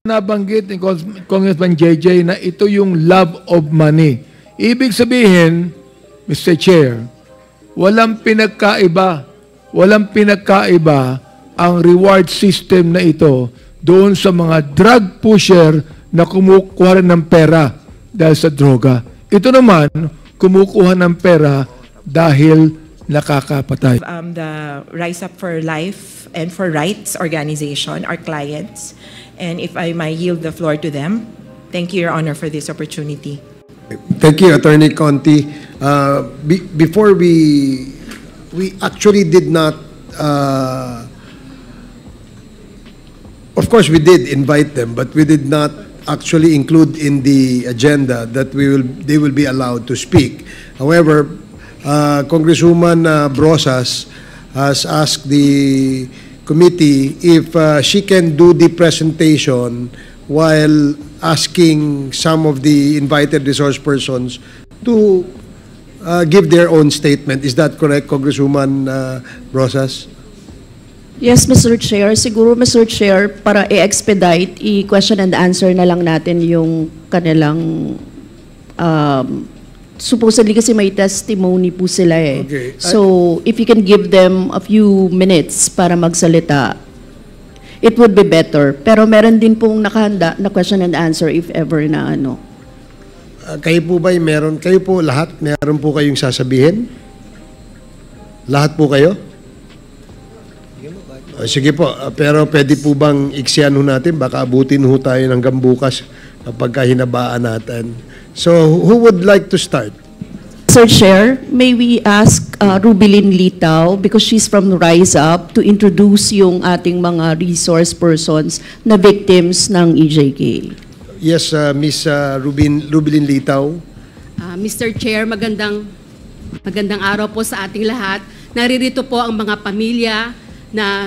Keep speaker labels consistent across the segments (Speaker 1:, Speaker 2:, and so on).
Speaker 1: Nabanggit ni Congressman JJ na ito yung love of money. Ibig sabihin, Mr. Chair, walang pinagkaiba ang reward system na ito doon sa mga drug pusher na kumukuha ng pera dahil sa droga. Ito naman, kumukuha ng pera dahil nakakapatay.
Speaker 2: The Rise Up for Life and for Rights organization, our clients, and if I might yield the floor to them. Thank you, Your Honor, for this opportunity.
Speaker 3: Thank you, Attorney Conti. Before we actually did not, of course we did invite them, but we did not actually include in the agenda that they will be allowed to speak. However, Congresswoman Brosas has asked the committee if she can do the presentation while asking some of the invited resource persons to give their own statement. Is that correct, Congresswoman Brosas?
Speaker 4: Yes, Mr. Chair. Siguro, Mr. Chair, para i-expedite, i-question and answer na lang natin yung kanilang supposedly kasi may testimony po sila eh.
Speaker 3: Okay.
Speaker 4: So, if you can give them a few minutes para magsalita, it would be better. Pero meron din pong nakahanda na question and answer if ever na ano.
Speaker 3: Kayo po ba kayo po lahat, meron po kayong sasabihin? Lahat po kayo? Sige po, pero pwede po bang iksiyan natin? Baka abutin tayo hanggang bukas kapag hinabaan natin. So, who would like to start?
Speaker 4: Sir Chair, may we ask Rubilin Litaw, because she's from Rise Up, to introduce yung ating mga resource persons na victims ng EJK.
Speaker 3: Yes, Miss Rubilin Litaw.
Speaker 5: Mr. Chair, magandang araw po sa ating lahat. Naririto po ang mga pamilya na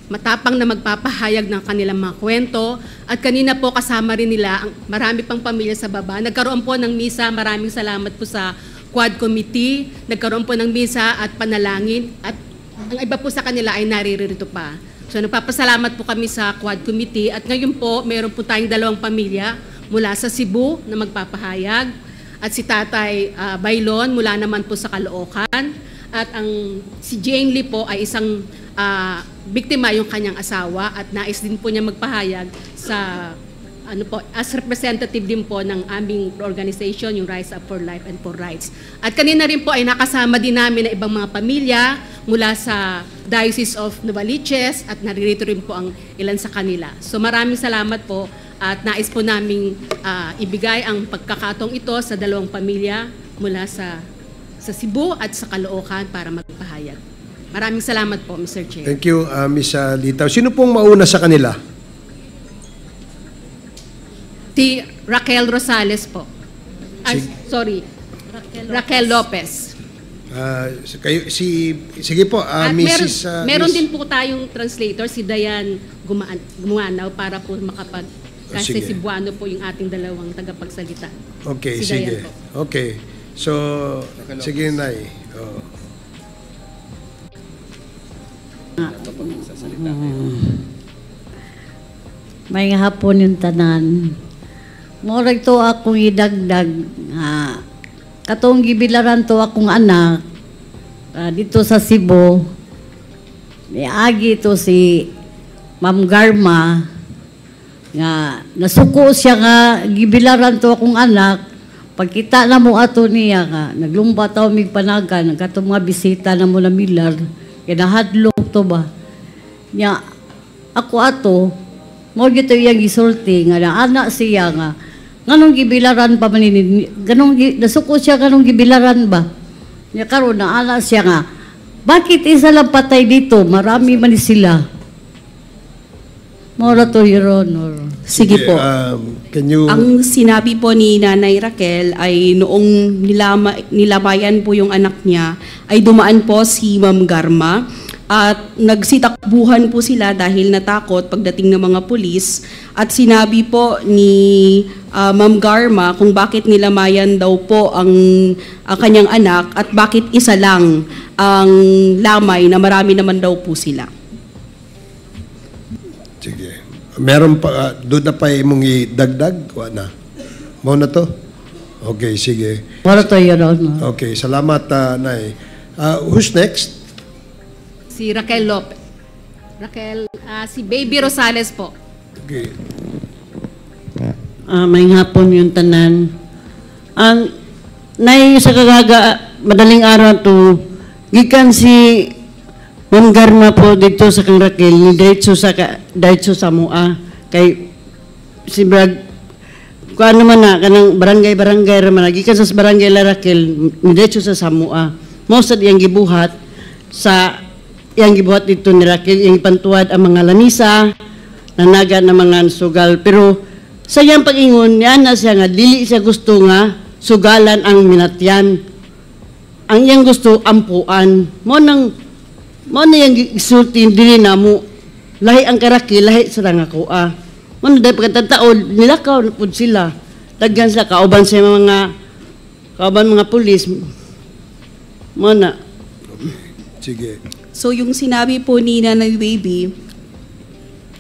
Speaker 5: matapang na magpapahayag ng kanilang mga kwento. At kanina po kasama rin nila ang marami pang pamilya sa baba. Nagkaroon po ng misa, maraming salamat po sa Quad Committee. Nagkaroon po ng misa at panalangin. At ang iba po sa kanila ay naririto pa. So nagpapasalamat po kami sa Quad Committee. At ngayon po, meron po tayong 2 pamilya mula sa Cebu na magpapahayag. At si Tatay Bailon mula naman po sa Caloocan. At si Jane Lee po ay isang biktima yung kanyang asawa at nais din po niya magpahayag sa as representative din po ng aming organization, yung Rise Up for Life and for Rights. At kanina rin po ay nakasama din namin na ibang mga pamilya mula sa Diocese of Novaliches at naririto rin po ang ilan sa kanila. So maraming salamat po at nais po naming ibigay ang pagkakataong ito sa 2 pamilya mula sa Cebu at sa Caloocan para magpahayag. Maraming salamat po, Mr. Chair.
Speaker 3: Thank you, Ms. Litaw. Sino pong mauna sa kanila?
Speaker 5: Si Raquel Rosales po. Sorry, Raquel Lopez.
Speaker 3: Sige po, Mrs.
Speaker 5: Meron din po tayong translator, si Dayan Gumanaw, para po kasi Cebuano po yung ating 2 tagapagsalita.
Speaker 3: Okay,
Speaker 5: si
Speaker 3: sige. Okay. So, sige, Nay.
Speaker 6: May hapon yung tanan. Murag to akong idagdag. Katong gibilaran to akong anak dito sa Cebu. Niagi to si Ma'am Garma nga nasuko siya nga gibilaran to akong anak. Pagkita na mo ato niya nga naglumba taw mig panagan katong mga bisita na mo na Milar. Kinahadlok to ba? Nya, ako ato, mo gito iyang gisulti, nga na anak siya nga, nganong gibilaran pa maninin, nasuko siya ganong gibilaran ba? Nya karon na anak siya nga, bakit isa lang patay dito? Marami man sila. Mora to, Your Honor.
Speaker 2: Sige po.
Speaker 7: Ang sinabi po ni Nanay Raquel ay noong nilamayan po yung anak niya, ay dumaan po si Ma'am Garma at nagsitakbuhan po sila dahil natakot pagdating ng mga pulis. At sinabi po ni Ma'am Garma kung bakit nilamayan daw po ang kanyang anak at bakit isa lang ang lamay na marami naman daw po sila.
Speaker 3: Sige. Meron pa, doon na pa imong idagdag? Wala na. Mo na to? Okay, sige.
Speaker 6: Wala to, Your Honor.
Speaker 3: Okay, salamat, Nay. Who's next?
Speaker 5: Si Raquel Lopez. Raquel, si Baby Rosales po.
Speaker 3: Okay.
Speaker 6: May hapon yung tanan. Ang nay sa kagaga, madaling araw to, gikan si Ma'am Garma po dito sa kang Raquel, ni diretso sa mua. Kay si Brad, kung ano man na, kanang barangay raman, gikan sa barangay La Raquel, ni diretso sa Samua. Most of yung gibuhat sa yang gibuhat dito ni Raquel, yung pantuwad ang mga lamisa, nanaga na mga sugal. Pero sa iyang pag-ingon, niya na siya nga, dili siya gusto nga, sugalan ang minatyan. Ang iyang gusto, ampuan. Mo na yung isulti, dili na mo, lahi ang karaki, lahi sa nangakua. Mo na dahil pagkatataon, nilakaw na po sila. Daghan sila, kauban sa mga pulis. Mo na.
Speaker 3: Sige.
Speaker 7: So yung sinabi po ni Nanay Baby,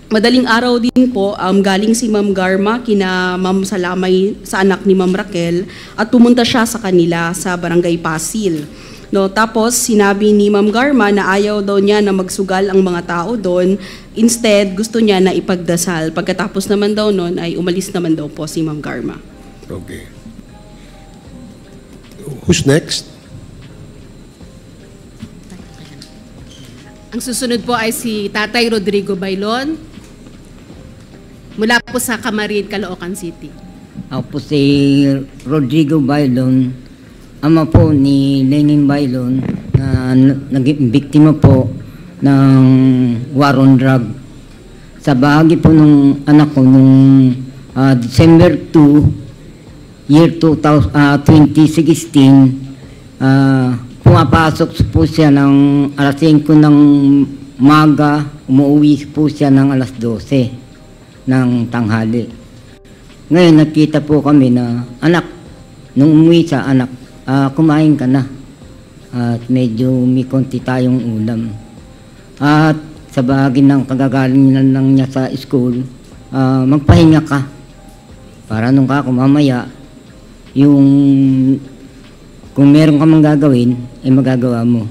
Speaker 7: madaling araw din po, galing si Ma'am Garma kina Ma'am Salamay sa anak ni Ma'am Raquel at pumunta siya sa kanila sa Barangay Pasil. No, tapos sinabi ni Ma'am Garma na ayaw daw niya na magsugal ang mga tao doon. Instead, gusto niya na ipagdasal. Pagkatapos naman daw noon ay umalis naman daw po si Ma'am Garma.
Speaker 3: Okay. Who's next?
Speaker 5: Ang susunod po ay si Tatay Rodrigo Bailon mula po sa Camarin, Caloocan City.
Speaker 8: Ako po si Rodrigo Bailon, ama po ni Lenin Bailon na naging biktima po ng war on drug. Sa bahagi po ng anak ko nung December 2, year 2016, pumapasok po siya ng alas 5 ng umaga, umuwi po siya ng alas 12 ng tanghali. Ngayon nakita po kami na anak, nung umuwi sa anak, kumain ka na. At medyo may konti tayong ulam. At sa bahagi ng kagagaling lang niya sa school, magpahinga ka. Para nung ka mamaya, yung kung meron ka mang gagawin, ay magagawa mo.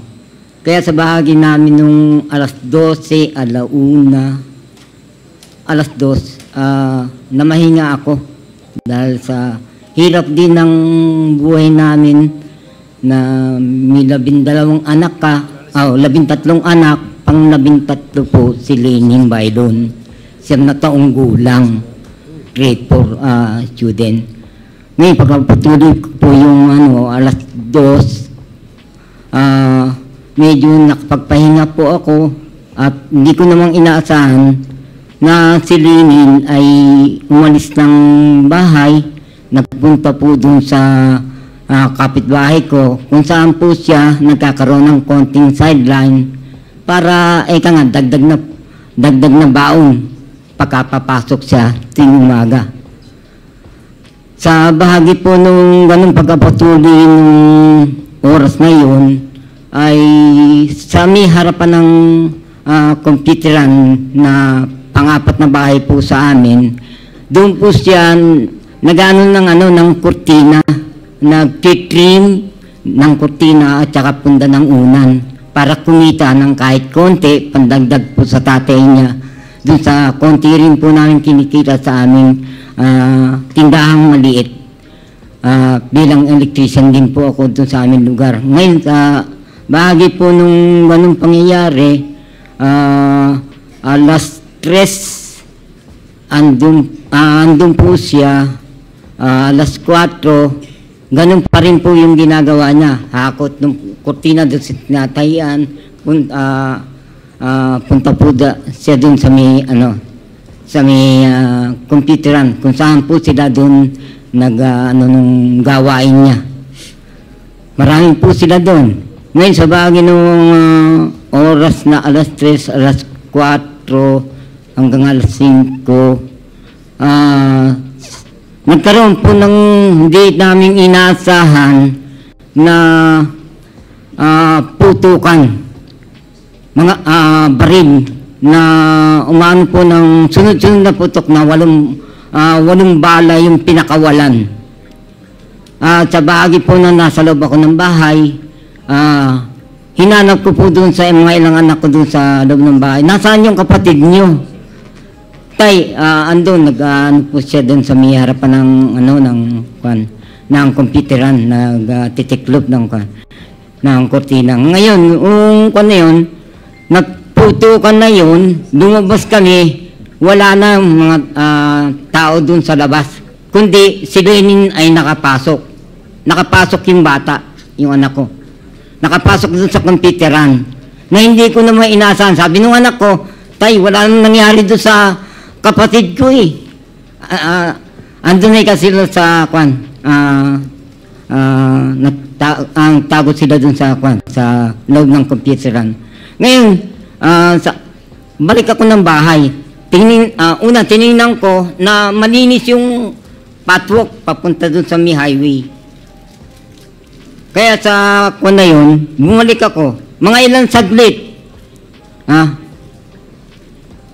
Speaker 8: Kaya sa bahagi namin nung alas 12, alas 2, namahinga ako. Dahil sa hirap din ng buhay namin na may 12 anak ka, 13 anak, pang 13 po si Lenin Bailon. 7 na taong gulang, grade 4 student. Ngayon, pagpapatuloy po yung alas 2, medyo nakapagpahinga po ako at hindi ko namang inaasahan na si Lenin ay umalis ng bahay, nagpunta po dun sa kapitbahay ko kung saan po siya nagkakaroon ng konting sideline para dagdag na baon pagkapapasok siya tuwing umaga. Sa bahagi po nung ganung pagkapatuloy nung oras na yun, ay sa may harapan ng computeran na pang-apat na bahay po sa amin, doon po siya nag-ano ng kurtina, nag-trim ng kurtina at saka punda ng unan para kumita ng kahit konti, pandagdag po sa tatay niya. Doon sa konti rin po namin kinikita sa aming tindahang maliit. Bilang electrician din po ako doon sa aming lugar. Ngayon, bahagi po nung ganung pangyayari, alas 3, andun po siya, alas 4, ganun pa rin po yung ginagawa niya. Hakot ng kurtina doon sa tinatayan, punta po siya doon sa may, computeran, kung saan po sila doon nung gawain niya. Maraming po sila doon. Ngayon, sa bagay nung oras na alas 3, alas 4, hanggang alas 5, nagkaroon po ng hindi namin inaasahan na putukan, mga baril na umano po ng sunod-sunod na putok na walong bala yung pinakawalan. At sa bahagi po na nasa loob ako ng bahay, hinanap ko po doon sa mga ilang anak ko doon sa loob ng bahay. Nasaan yung kapatid nyo? Tay, andun, nag-ano po siya doon sa may harapan ng computeran, nag-titiklop ng kortina. Ngayon, na yun, nagputukan na yun, lumabas kami, wala na mga tao doon sa labas. Kundi si Lenin ay nakapasok. Nakapasok yung bata, yung anak ko. Nakapasok doon sa computeran. Na hindi ko naman inasahan. Sabi ng anak ko, tay, wala nang nangyari doon sa kapatid ko eh. Andun ay kasi sa tago sila doon sa loob ng computeran. Ngayon, balik ako ng bahay. Tinignan ko na malinis yung patwalk papunta doon sa may highway. Kaya sa na yun, bumalik ako. Mga ilang saglit.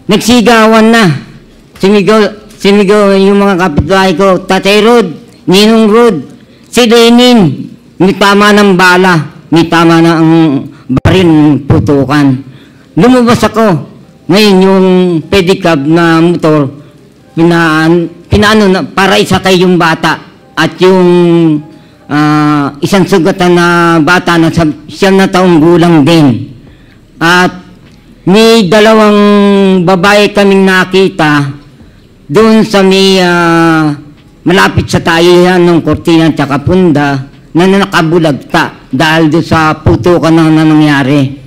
Speaker 8: Nagsigawan na. Sinigaw yung mga kapitbahay ko. Tatay Rod, Ninong Rod, si Lenin, may tama ng bala, may tama ng baril putukan. Lumabas ako. Ngayon yung pedicab na motor, pinaano na para isakay yung bata at yung isang sugatan na bata na siyam na taong gulang din. At may dalawang babae kaming nakita doon sa may malapit sa tayihan ng kortina at saka punda na nakabulagta dahil doon sa putukan na nangyari.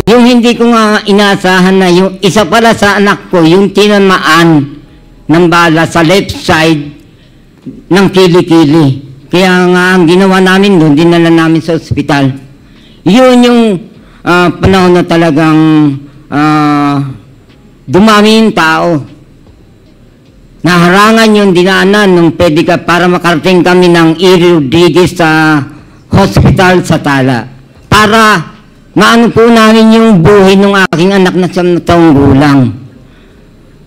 Speaker 8: Yung hindi ko nga inasahan na yung isa pala sa anak ko, yung tinamaan ng bala sa left side ng kili-kili. Kaya nga ang ginawa namin doon, dinala namin sa ospital. Yun yung panahon na talagang dumami yung tao. Naharangan yung dinaanan ng pedicab para makarating kami ng E. Rodriguez sa hospital sa Tala. Para maano po namin yung buhay ng aking anak na 7 taong gulang.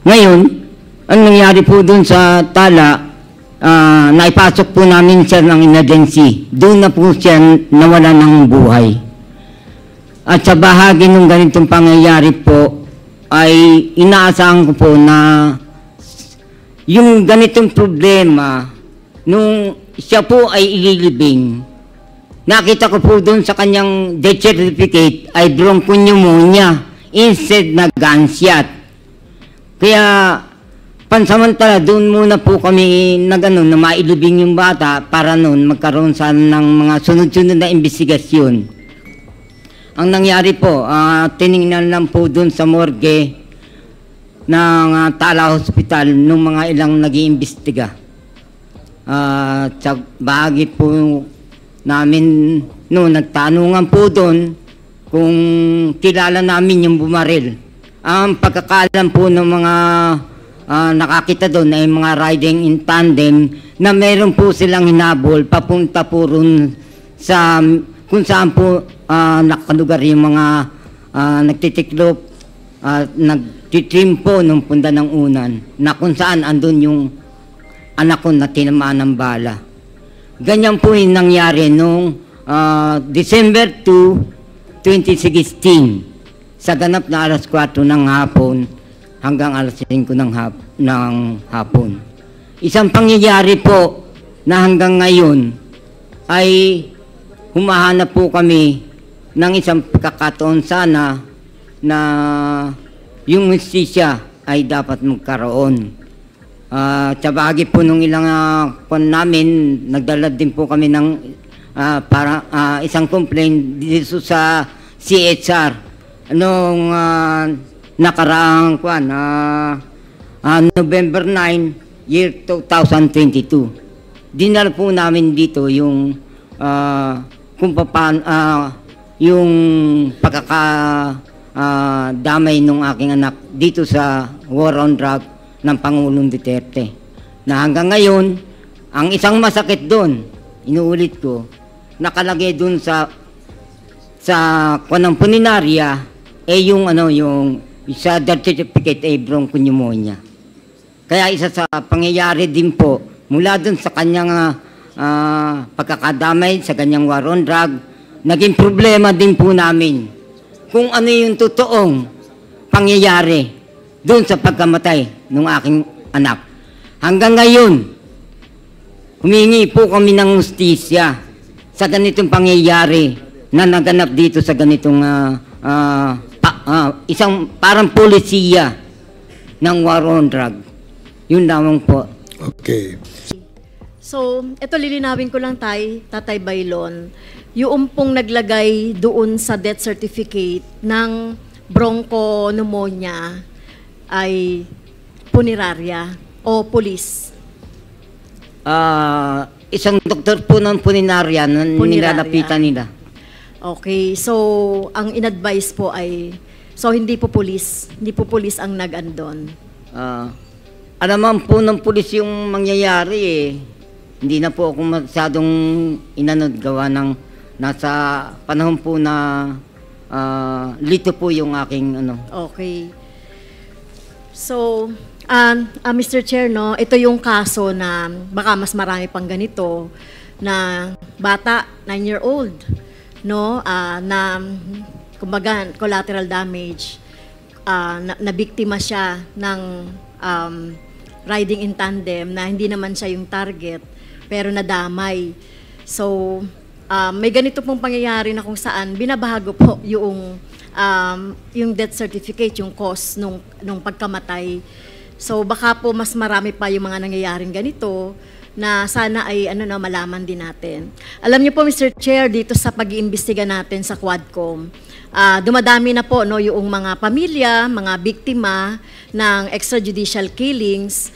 Speaker 8: Ngayon, ang nangyari po dun sa Tala, naipasok po namin siya ng emergency. Doon na po siya nawala ng buhay. At sa bahagi ng ganitong pangyayari po, ay inaasahan ko po na yung ganitong problema, nung siya po ay ililibing, nakita ko po doon sa kanyang death certificate ay bronchopneumonia instead na gunshot. Kaya pansamantala doon muna po kami na mailibing yung bata para noon magkaroon sana ng mga sunod-sunod na investigasyon. Ang nangyari po, tinignan lang po doon sa morgue ng Tala Hospital nung mga ilang nag-iimbestiga. Sa bahagi po namin, nagtanungan po doon kung kilala namin yung bumaril. Ang pagkakalam po ng mga nakakita doon ay mga riding in tandem na meron po silang hinabol papunta po ron sa kung saan po nakalugar yung mga nagtitiklop at nagtitrim po nung punda ng unan na kung saan andun yung anak ko na tinamaan ng bala. Ganyan po yung nangyari noong December 2, 2016 sa ganap na alas 4 ng hapon hanggang alas 5 ng hapon. Isang pangyayari po na hanggang ngayon ay humahanap po kami ng isang pagkakataon sana na yung justisya ay dapat magkaroon. Sa bahagi po nung ilang namin, nagdala din po kami ng isang complaint dito sa CHR noong nakaraang November 9, year 2022. Dinala po namin dito yung kung paano yung damay ng aking anak dito sa war on drug ng Pangulong Duterte. Na hanggang ngayon, ang isang masakit doon, inuulit ko, nakalagay doon sa kanang puninarya, yung sa death certificate ay bronchopneumonia. Kaya isa sa pangyayari din po, mula dun sa kanyang pagkakadamay sa kanyang war on drug, naging problema din po namin kung ano yung totoong pangyayari dun sa pagkamatay ng aking anak. Hanggang ngayon, humingi po kami ng hustisya sa ganitong pangyayari na naganap dito sa ganitong isang parang polisiya ng war on drug. Yun lamang po.
Speaker 3: Okay.
Speaker 9: So, ito lilinawin ko lang Tatay Bailon, yung pong naglagay doon sa death certificate ng bronchopneumonia ay punerarya o police.
Speaker 8: Isang doktor po ng punerarya na nilalapitan nila.
Speaker 9: Okay, so ang in-advise po ay, so hindi po police ang nag-andon.
Speaker 8: Alaman po ng pulis yung mangyayari eh. Hindi na po ako masyadong inanod gawa ng nasa panahon po na lito po yung aking ano.
Speaker 9: Okay. So, Mr. Chair, no, ito yung kaso na baka mas marami pang ganito na bata, 9-year-old, no, na kumbaga collateral damage, na biktima siya ng riding in tandem na hindi naman siya yung target pero nadamay. So, may ganito pong pangyayari na kung saan binabago po yung death certificate, yung cause nung pagkamatay. So, baka po mas marami pa yung mga nangyayaring ganito na sana ay malaman din natin. Alam niyo po, Mr. Chair, dito sa pag-iimbestiga natin sa Quadcom, dumadami na po yung mga pamilya, mga biktima ng extrajudicial killings.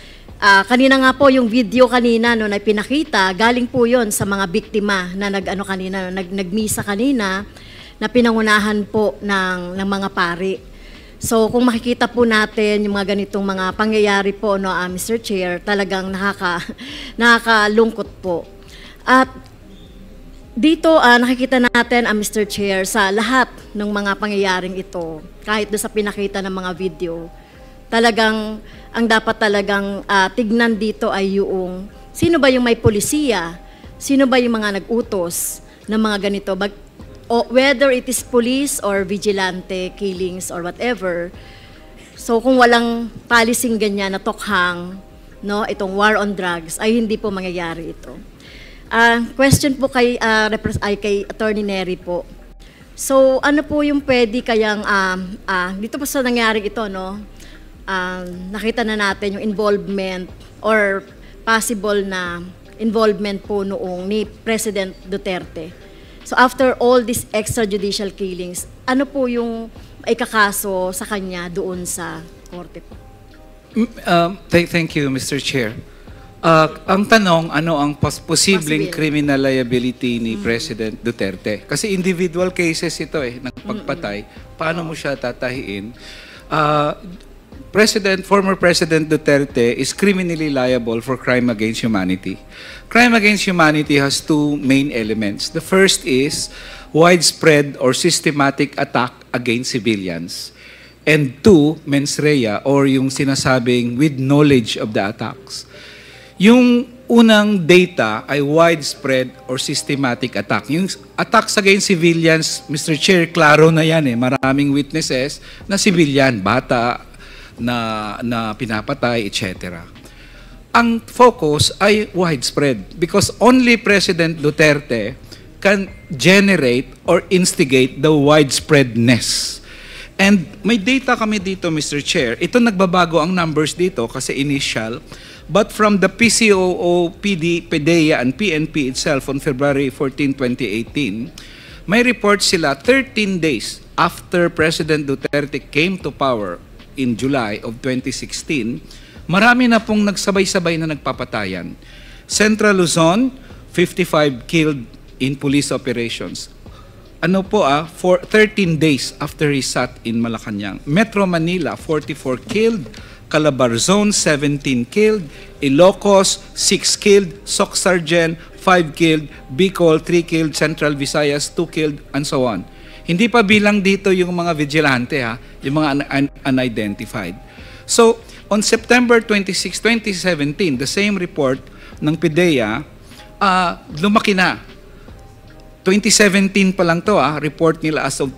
Speaker 9: Kanina nga po yung video kanina na pinakita, galing po yon sa mga biktima na nagmisa kanina na pinangunahan po ng mga pari. So kung makikita po natin yung mga ganitong mga pangyayari po, Mr. Chair, talagang nakakalungkot po. At dito nakikita natin, Mr. Chair, sa lahat ng mga pangyayaring ito, kahit doon sa pinakita ng mga video, talagang ang dapat talagang tignan dito ay yung sino ba yung may polisiya, sino ba yung mga nag-utos ng mga ganito, whether it is police or vigilante killings or whatever. So kung walang policing ganyan na tokhang, no, itong war on drugs, ay hindi po mangyayari ito. Question po kay Attorney Nery po. So ano po yung pwede kayang dito po sa nangyari ito, no? Nakita na natin yung involvement or possible na involvement po noong ni President Duterte. So after all these extrajudicial killings, ano po yung ikakaso sa kanya doon sa korte po?
Speaker 10: Thank you, Mr. Chair. Ang tanong, ano ang posibleng criminal liability ni President Duterte? Kasi individual cases ito ng pagpatay. Paano mo siya tatahiin? Former President Duterte is criminally liable for crime against humanity. Crime against humanity has two main elements. The first is widespread or systematic attack against civilians. And two, mens rea, or yung sinasabing with knowledge of the attacks. Yung unang data ay widespread or systematic attack. Yung attacks against civilians, Mr. Chair, klaro na yan Maraming witnesses na civilian, bata, na pinapatay, etc. Ang focus ay widespread because only President Duterte can generate or instigate the widespreadness. And may data kami dito, Mr. Chair. Ito nagbabago ang numbers dito kasi initial. But from the PCOO, PDEA, and PNP itself on February 14, 2018, may report sila 13 days after President Duterte came to power in July of 2016, marami na pong nagsabay-sabay na nagpapatayan. Central Luzon, 55 killed in police operations. For 13 days after he sat in Malacanang. Metro Manila, 44 killed. Calabarzon, 17 killed. Ilocos, 6 killed. Soc Sargent, 5 killed. Bicol, 3 killed. Central Visayas, 2 killed, and so on. Hindi pa bilang dito yung mga vigilante, ha, yung mga unidentified. So, on September 26, 2017, the same report ng PIDEA, lumaki na. 2017 pa lang to, report nila as of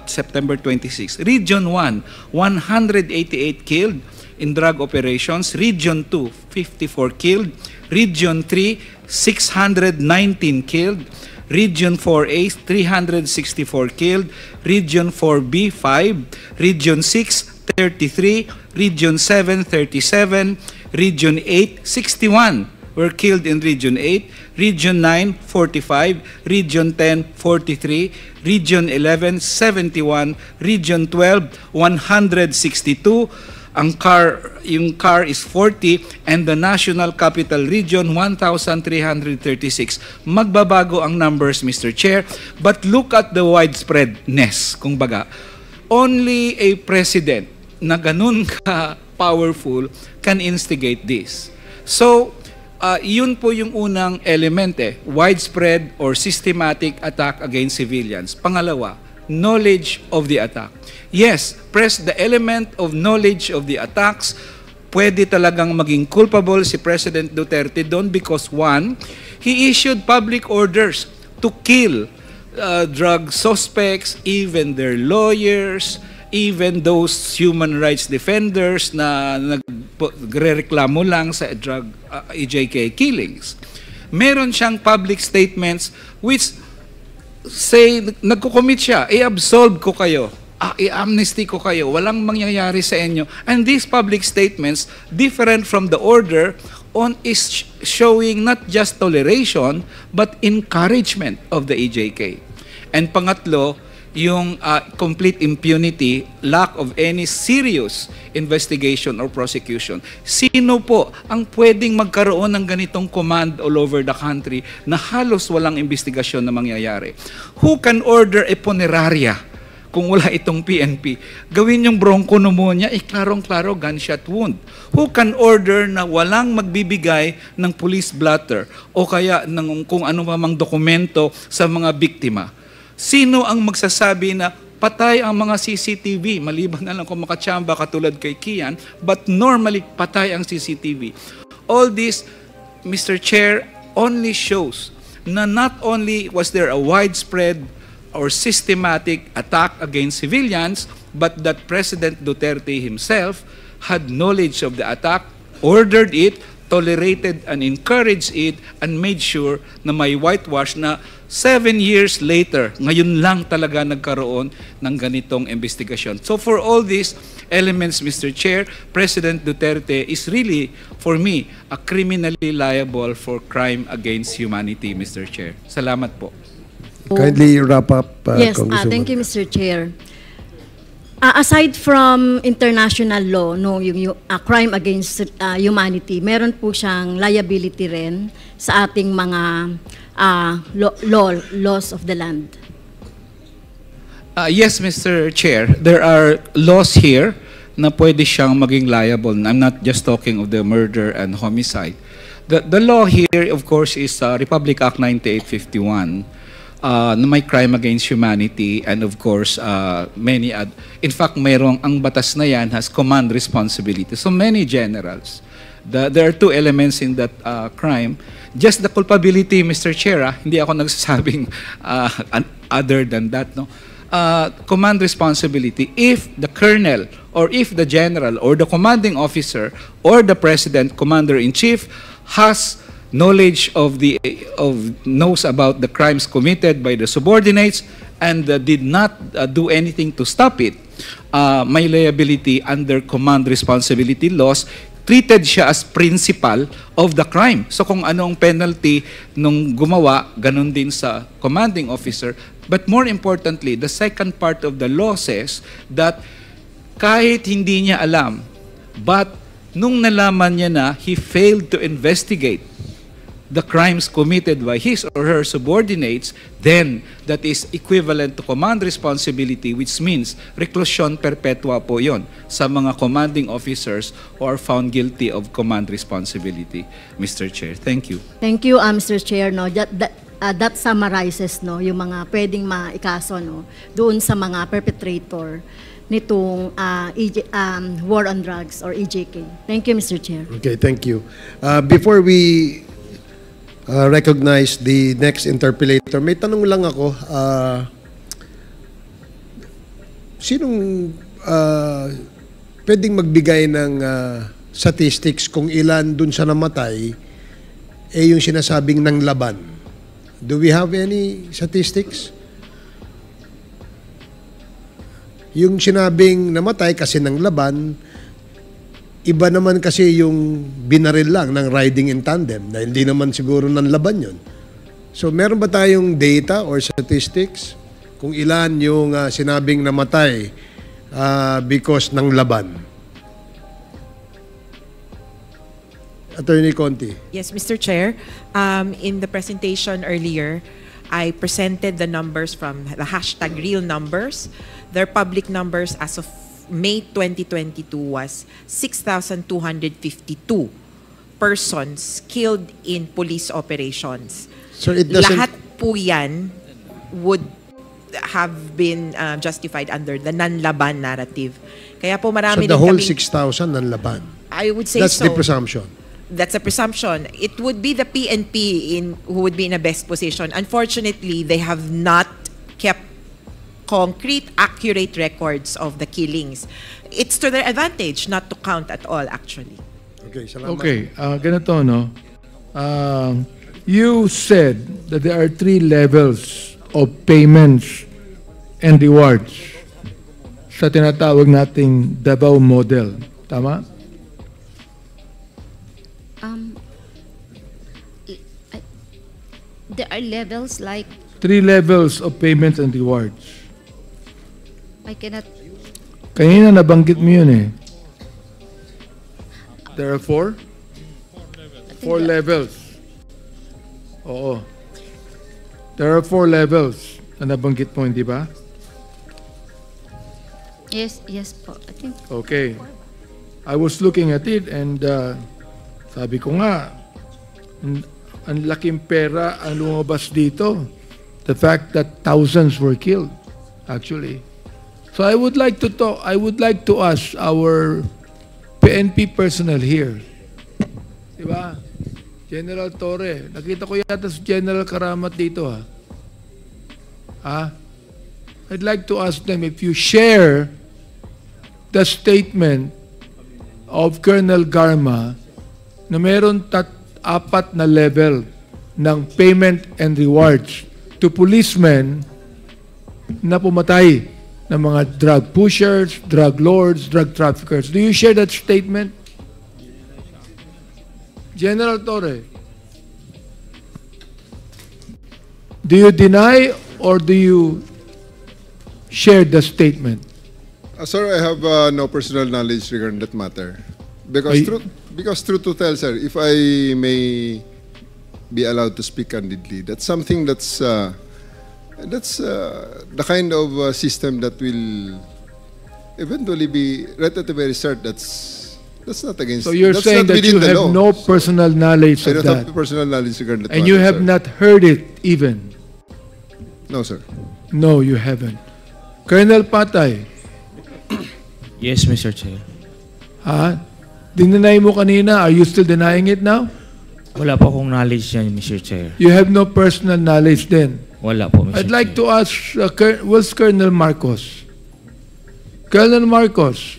Speaker 10: September 26. Region 1, 188 killed in drug operations. Region 2, 54 killed. Region 3, 619 killed. Region 4A, 364 killed. Region 4B, 5. Region 6, 33. Region 7, 37. Region 8, 61 were killed in Region 8. Region 9, 45. Region 10, 43. Region 11, 71. Region 12, 162. Yung CAR is 40, and the National Capital Region, 1,336. Magbabago ang numbers, Mr. Chair, but look at the widespreadness, kung baga. Only a president na ganun ka-powerful can instigate this. So, yun po yung unang element, widespread or systematic attack against civilians. Pangalawa, knowledge of the attack. Yes, the element of knowledge of the attacks, pwede talagang maging culpable si President Duterte doon because one, he issued public orders to kill drug suspects, even their lawyers, even those human rights defenders na nagrereklamo lang sa drug EJK killings. Meron siyang public statements which say, nagko-commit siya, i-absolve ko kayo, i-amnesty ko kayo, walang mangyayari sa inyo. And these public statements, different from the order, is showing not just toleration, but encouragement of the EJK. And pangatlo, yung complete impunity, lack of any serious investigation or prosecution. Sino po ang pwedeng magkaroon ng ganitong command all over the country na halos walang investigasyon na mangyayari? Who can order a funeraria kung wala itong PNP? Gawin yung bronchopneumonia, klarong-klaro, gunshot wound. Who can order na walang magbibigay ng police blotter o kaya ng kung ano mamang dokumento sa mga biktima? Sino ang magsasabi na patay ang mga CCTV, maliban na lang kung makachamba katulad kay Kian, but normally patay ang CCTV. All this, Mr. Chair, only shows na not only was there a widespread or systematic attack against civilians, but that President Duterte himself had knowledge of the attack, ordered it, tolerated and encouraged it, and made sure na may whitewash na 7 years later, ngayon lang talaga nagkaroon ng ganitong investigasyon. So for all these elements, Mr. Chair, President Duterte is really, for me, a criminally liable for crime against humanity, Mr. Chair. Salamat po.
Speaker 3: Kindly wrap up,
Speaker 9: Yes,
Speaker 3: Congresswoman.
Speaker 9: thank you, Mr. Chair. Aside from international law, no, yung crime against humanity, meron po siyang liability rin sa ating mga laws of the land.
Speaker 10: Yes, Mr. Chair. There are laws here na pwede siyang maging liable. I'm not just talking of the murder and homicide. The law here, of course, is Republic Act 9851. Na may crime against humanity, and of course many in fact mayroong ang batas na yan has command responsibility, so many generals. There are two elements in that crime. Just the culpability, Mr. Chair, hindi ako nagsasabing other than that, no. Command responsibility, if the colonel or if the general or the commanding officer or the president, commander-in-chief, has knowledge knows about the crimes committed by the subordinates and did not do anything to stop it, may liability under command responsibility laws. Treated siya as principal of the crime. So kung anong penalty nung gumawa, ganun din sa commanding officer. But more importantly, the second part of the law says that kahit hindi niya alam, but nung nalaman niya na he failed to investigate the crimes committed by his or her subordinates, then that is equivalent to command responsibility, which means reclusion perpetua po yon sa mga commanding officers who are found guilty of command responsibility. Mr. Chair, thank you.
Speaker 9: Thank you, Mr. Chair. No, that summarizes no yung mga pwedeng maikaso no doon sa mga perpetrator nitong war on drugs or EJK. Thank you, Mr. Chair.
Speaker 3: Okay, thank you. Before we recognize the next interpellator, may tanong lang ako. Sinong pwedeng magbigay ng statistics kung ilan dun sa namatay yung sinasabing ng laban? Do we have any statistics? Yung sinabing namatay kasi ng laban, iba naman kasi yung binaril lang ng riding in tandem na hindi naman siguro ng laban yun. So meron ba tayong data or statistics kung ilan yung sinabing namatay because ng laban? Attorney Conti.
Speaker 2: Yes, Mr. Chair. In the presentation earlier, I presented the numbers from the hashtag real numbers. Their public numbers as of May 2022 was 6,252 persons killed in police operations.
Speaker 3: So it doesn't...
Speaker 2: Lahat po yan would have been justified under the non-laban narrative. Kaya po marami
Speaker 3: So the
Speaker 2: din
Speaker 3: whole
Speaker 2: kaming-
Speaker 3: 6,000 ng laban?
Speaker 2: I would say
Speaker 3: That's
Speaker 2: so.
Speaker 3: the presumption.
Speaker 2: That's a presumption. It would be the PNP who would be in a best position. Unfortunately, they have not kept concrete, accurate records of the killings. It's to their advantage not to count at all, actually.
Speaker 3: Okay, salamat.
Speaker 1: Okay, ganito, no? You said that there are 3 levels of payments and rewards sa tinatawag nating Davao model. Tama?
Speaker 11: There are levels like
Speaker 1: 3 levels of payments and rewards.
Speaker 11: I cannot.
Speaker 1: Kanina nabanggit mo yun eh. There are 4? 4 levels. Oo. There are 4 levels na nabanggit mo, hindi ba?
Speaker 11: Yes po. I think
Speaker 1: Okay. I was looking at it and sabi ko nga, ang laking pera ang lumabas dito. The fact that thousands were killed, actually. So I would like to ask our PNP personnel here. Diba? General Torre. Nakita ko yata si General Karamat dito, ha? Ha? I'd like to ask them if you share the statement of Colonel Garma na meron 4 na level ng payment and rewards to policemen na pumatay ng mga drug pushers, drug lords, drug traffickers. Do you share that statement? General Torre, do you deny or do you share the statement?
Speaker 12: Sir, I have no personal knowledge regarding that matter. Because truth to tell, sir, if I may be allowed to speak candidly, that's something that's the kind of system that will eventually be right at the very start. That's not against.
Speaker 1: So you're
Speaker 12: that's
Speaker 1: saying
Speaker 12: not
Speaker 1: that
Speaker 12: within
Speaker 1: you
Speaker 12: the
Speaker 1: have
Speaker 12: law.
Speaker 1: no personal knowledge
Speaker 12: I
Speaker 1: of
Speaker 12: don't have
Speaker 1: that,
Speaker 12: personal knowledge regarding that
Speaker 1: and
Speaker 12: matter,
Speaker 1: you have
Speaker 12: sir.
Speaker 1: not heard it even.
Speaker 12: No, sir.
Speaker 1: No, you haven't. Colonel Patay,
Speaker 13: Yes, Mr. Chair.
Speaker 1: ha? Dinenay mo kanina. Are you still denying it now?
Speaker 13: Wala po akong knowledge yan, Mr. Chair.
Speaker 1: You have no personal knowledge then.
Speaker 13: Wala po, Mr.
Speaker 1: I'd like
Speaker 13: Chair.
Speaker 1: to ask, where's Colonel Marcos? Colonel Marcos,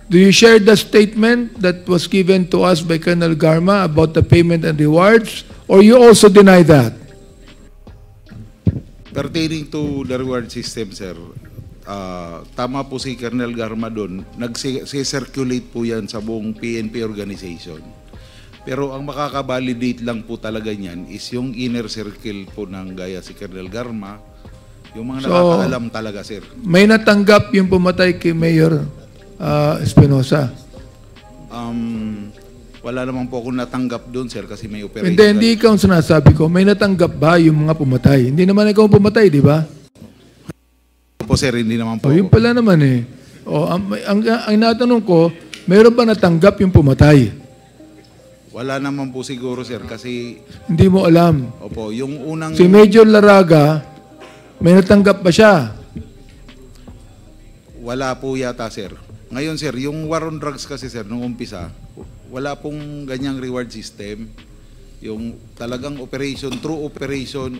Speaker 1: do you share the statement that was given to us by Colonel Garma about the payment and rewards, or you also deny that?
Speaker 14: Pertaining to the reward system, sir, tama po si Colonel Garma doon, nag-circulate po yan sa buong PNP organization. Pero ang makaka-validate lang po talaga niyan is yung inner circle po ng gaya si Colonel Garma, yung mga nakakaalam talaga, sir.
Speaker 1: May natanggap yung pumatay kay Mayor Espinosa?
Speaker 14: Wala naman po akong natanggap doon, sir, kasi may operation.
Speaker 1: Hindi ikaw ang sinasabi ko. May natanggap ba yung mga pumatay? Hindi naman ikaw ang pumatay, di ba?
Speaker 14: Po, sir, hindi naman po.
Speaker 1: Yun pala naman eh. Ang natanong ko, mayroon ba natanggap yung pumatay?
Speaker 14: Wala naman po siguro, sir, kasi...
Speaker 1: Hindi mo alam.
Speaker 14: Opo, yung unang...
Speaker 1: Si Major Laraga, may natanggap ba siya?
Speaker 14: Wala po yata, sir. Ngayon, sir, yung war on drugs kasi, sir, nung umpisa, wala pong ganyang reward system. Yung talagang operation, true operation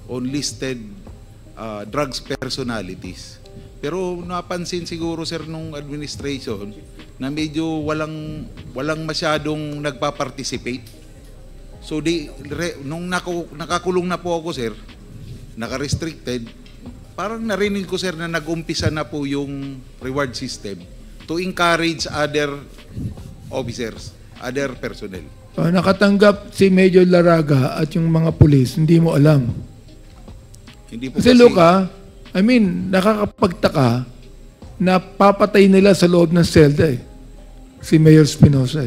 Speaker 14: on listed drugs personalities. Pero napansin siguro, sir, nung administration na medyo walang masyadong nagpa-participate. So nung nakakulong na po ako, sir, naka-restricted, parang narinig ko, sir, na nag-umpisa na po yung reward system to encourage other officers, other personnel.
Speaker 1: Nakatanggap si Major Laraga at yung mga pulis, hindi mo alam.
Speaker 14: Hindi po
Speaker 1: kasi Luca, I mean, nakakapagtaka na papatay nila sa loob ng selda si Mayor Espinosa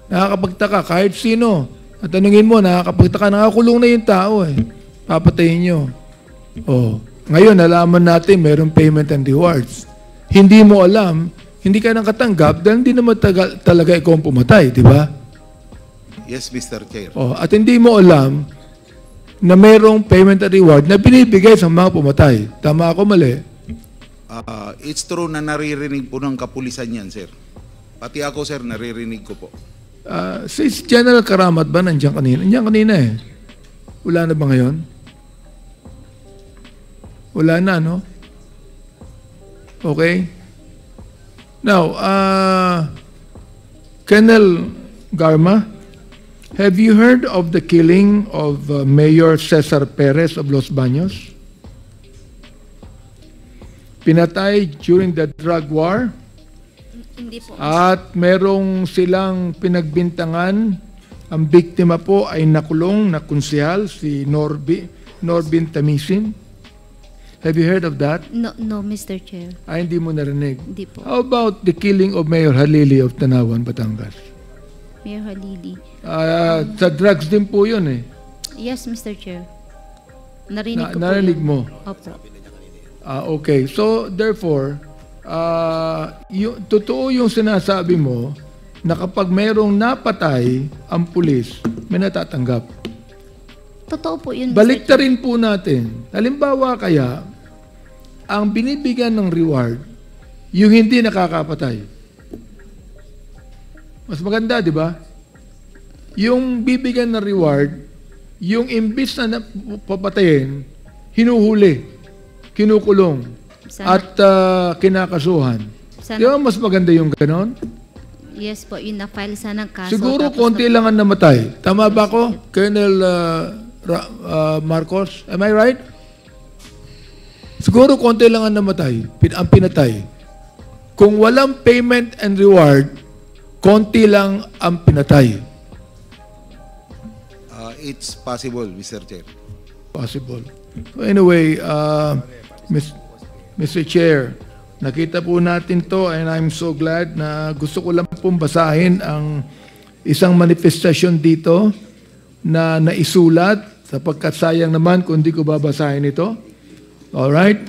Speaker 1: Nakakapagtaka kahit sino. At tanungin mo, nakakapagtaka, nakakulong na yung tao Papatayin nyo. Ngayon, nalaman natin mayroong payment and rewards. Hindi mo alam, hindi ka nang katanggap dahil hindi naman talaga ikaw ang pumatay, di ba?
Speaker 14: Yes, Mr. Chair.
Speaker 1: At hindi mo alam na mayroong payment and reward na binibigay sa mga pumatay. Tama ako, mali?
Speaker 14: It's true na naririnig po ng kapulisan yan, sir. Pati ako, sir, naririnig ko po.
Speaker 1: Si General Karamat ba nandiyan kanina? Nandiyan kanina Wala na ba ngayon? Wala na, no? Okay. Now, Colonel Garma, have you heard of the killing of Mayor Cesar Perez of Los Baños? Pinatay during the drug war?
Speaker 11: Hindi po.
Speaker 1: At merong silang pinagbintangan. Ang biktima po ay nakulong na konsehal, si Norbin Tamisin. Have you heard of that?
Speaker 11: No, Mr. Chair.
Speaker 1: Hindi mo narinig.
Speaker 11: Hindi po.
Speaker 1: How about the killing of Mayor Halili of Tanawan, Batangas?
Speaker 11: Mayor Halili.
Speaker 1: Sa drugs din po yun
Speaker 11: Yes, Mr. Chair. Narinig ko
Speaker 1: narinig
Speaker 11: po
Speaker 1: mo?
Speaker 11: Opo.
Speaker 1: Okay. So, therefore, totoo yung sinasabi mo na kapag mayroong napatay ang pulis, may natatanggap.
Speaker 11: Totoo po yun, Mr.
Speaker 1: Baliktarin po natin. Halimbawa kaya, ang binibigyan ng reward, yung hindi nakakapatay. Mas maganda, di ba? Yung bibigyan ng reward, yung imbis na papatayin, hinuhuli, kinukulong, at kinakasuhan. Di ba mas maganda yung ganon?
Speaker 11: Yes po, yun na-file sana ng kaso.
Speaker 1: Siguro konti lang ang namatay. Tama ba ko, Colonel Marcos? Am I right? Siguro konti lang ang namatay, ang pinatay. Kung walang payment and reward, konti lang ang pinatay.
Speaker 14: It's possible, Mr. Chair.
Speaker 1: Possible. So anyway, Mr. Chair, nakita po natin to and I'm so glad na gusto ko lang pong basahin ang isang manifestasyon dito na naisulat sapagkat sayang naman kung hindi ko babasahin ito. Alright?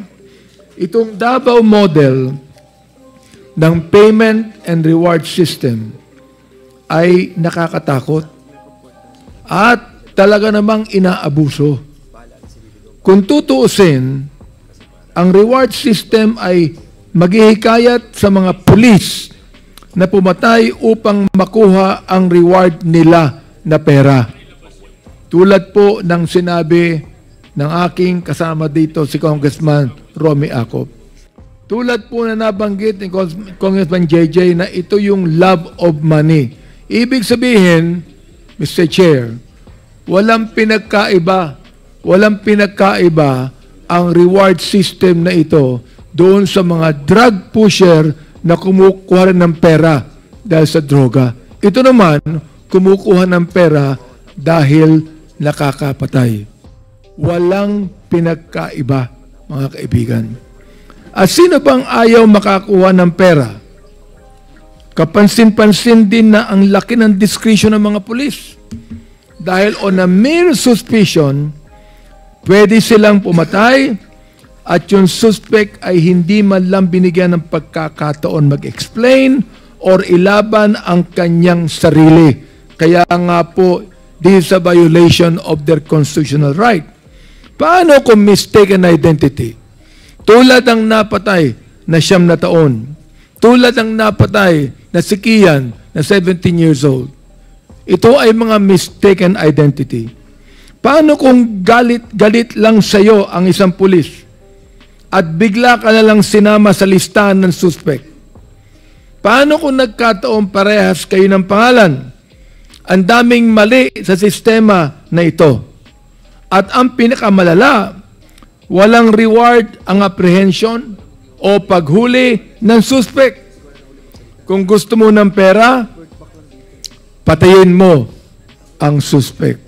Speaker 1: Itong Davao model ng payment and reward system ay nakakatakot at talaga namang inaabuso. Kung tutuusin, ang reward system ay maghihikayat sa mga pulis na pumatay upang makuha ang reward nila na pera. Tulad po ng sinabi ng aking kasama dito si Congressman Romy Acop. Tulad po na nabanggit ni Congressman JJ na ito yung love of money. Ibig sabihin, Mr. Chair, walang pinagkaiba ang reward system na ito doon sa mga drug pusher na kumukuha ng pera dahil sa droga. Ito naman, kumukuha ng pera dahil nakakapatay. Walang pinagkaiba, mga kaibigan. At sino bang ayaw makakuha ng pera? Kapansin-pansin din na ang laki ng discretion ng mga pulis. Dahil on a mere suspicion, pwede silang pumatay at yung suspect ay hindi man lang binigyan ng pagkakataon mag-explain or ilaban ang kanyang sarili. Kaya nga po, this is a violation of their constitutional right. Paano kung mistaken identity? Tulad ng napatay na 9 na taon. Tulad ng napatay na si Kian na 17 years old. Ito ay mga mistaken identity. Paano kung galit lang sa'yo ang isang pulis at bigla ka na lang sinama sa listahan ng suspect? Paano kung nagkataon parehas kayo ng pangalan? Ang daming mali sa sistema na ito. At ang pinakamalala, walang reward ang apprehension o paghuli ng suspect. Kung gusto mo ng pera, patayin mo ang suspect.